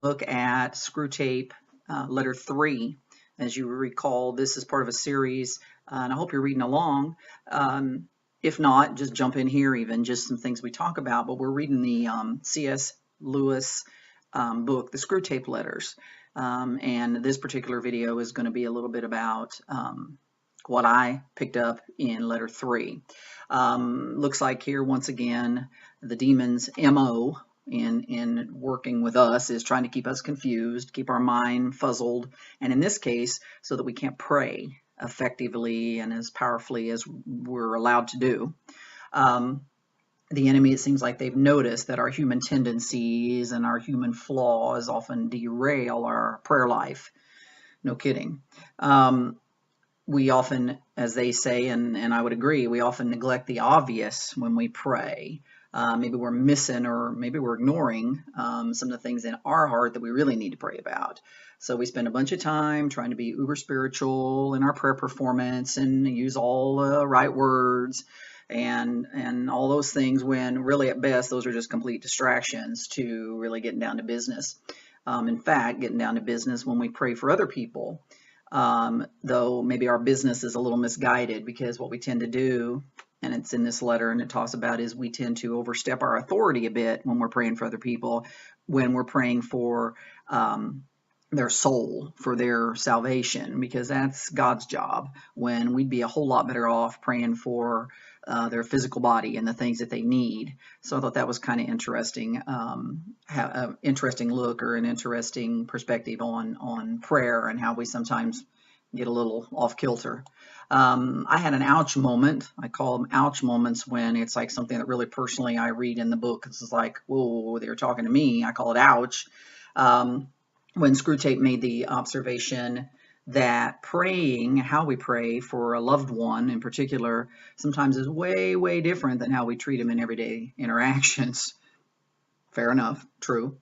look at Screwtape letter 3. As you recall, this is part of a series, and I hope you're reading along. If not, just jump in here even, just some things we talk about, but we're reading the C.S. Lewis book, The Screwtape Letters. And this particular video is going to be a little bit about what I picked up in letter 3. Looks like here, once again, the demon's MO in working with us is trying to keep us confused, keep our mind fuzzled, and in this case, so that we can't pray effectively and as powerfully as we're allowed to do. The enemy, it seems like they've noticed that our human tendencies and our human flaws often derail our prayer life. No kidding. We often, as they say, and I would agree, we often neglect the obvious when we pray. Maybe we're missing or maybe we're ignoring some of the things in our heart that we really need to pray about. So we spend a bunch of time trying to be uber spiritual in our prayer performance and use all the right words and all those things, when really at best those are just complete distractions to really getting down to business. In fact, getting down to business when we pray for other people, though maybe our business is a little misguided, because what we tend to do, and it's in this letter and it talks about, is we tend to overstep our authority a bit when we're praying for other people, when we're praying for their soul, for their salvation, because that's God's job, when we'd be a whole lot better off praying for their physical body and the things that they need. So I thought that was kind of interesting, an interesting look or an interesting perspective on prayer and how we sometimes get a little off kilter. I had an ouch moment. I call them ouch moments when it's like something that really personally I read in the book. It's like, whoa, they're talking to me. I call it ouch. When Screwtape made the observation that praying, how we pray for a loved one in particular, sometimes is way, way different than how we treat them in everyday interactions. Fair enough, true.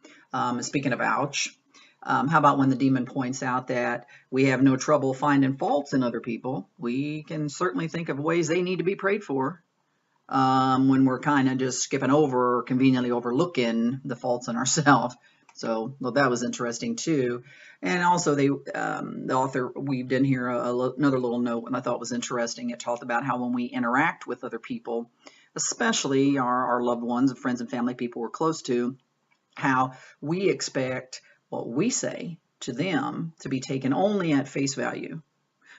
Speaking of ouch, how about when the demon points out that we have no trouble finding faults in other people? We can certainly think of ways they need to be prayed for, when we're kind of just skipping over or conveniently overlooking the faults in ourselves. So, well, that was interesting too. And also the author weaved in here another little note, and I thought was interesting. It talked about how when we interact with other people, especially our loved ones, friends and family, people we're close to, how we expect what we say to them to be taken only at face value.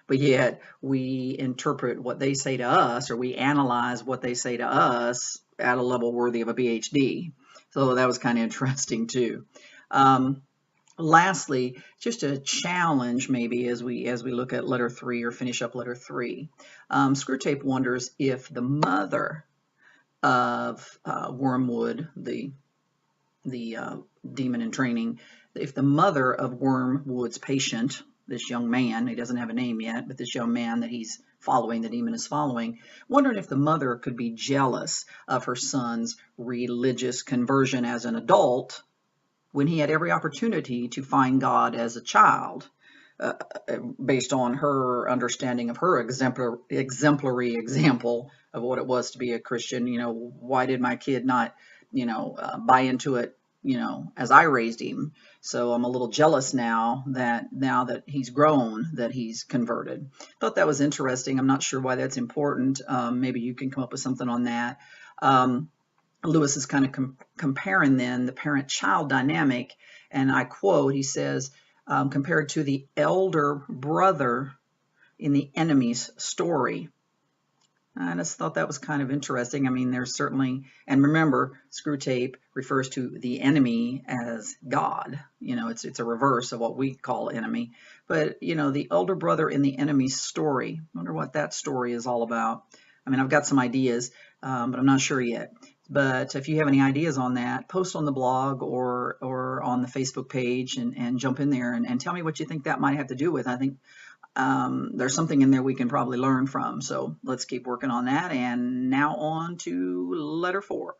But yet we interpret what they say to us, or we analyze what they say to us at a level worthy of a PhD. So that was kind of interesting too. Lastly, just a challenge maybe as we look at letter 3 or finish up letter 3. Screwtape wonders if the mother of Wormwood, the demon in training, if the mother of Wormwood's patient, this young man, he doesn't have a name yet, but this young man that he's following, the demon is following, wondering if the mother could be jealous of her son's religious conversion as an adult when he had every opportunity to find God as a child, based on her understanding of her exemplary example of what it was to be a Christian. You know, why did my kid not, buy into it, as I raised him? So I'm a little jealous now that he's grown, that he's converted. Thought that was interesting. I'm not sure why that's important. Maybe you can come up with something on that. Lewis is kind of comparing then the parent-child dynamic, and I quote, he says, compared to the elder brother in the enemy's story. I just thought that was kind of interesting. I mean, there's certainly, and remember, Screwtape refers to the enemy as God. It's a reverse of what we call enemy. But, the elder brother in the enemy's story. I wonder what that story is all about. I mean, I've got some ideas, but I'm not sure yet. But if you have any ideas on that, post on the blog or on the Facebook page and jump in there and tell me what you think that might have to do with. I think there's something in there we can probably learn from. So let's keep working on that. And now on to letter 4.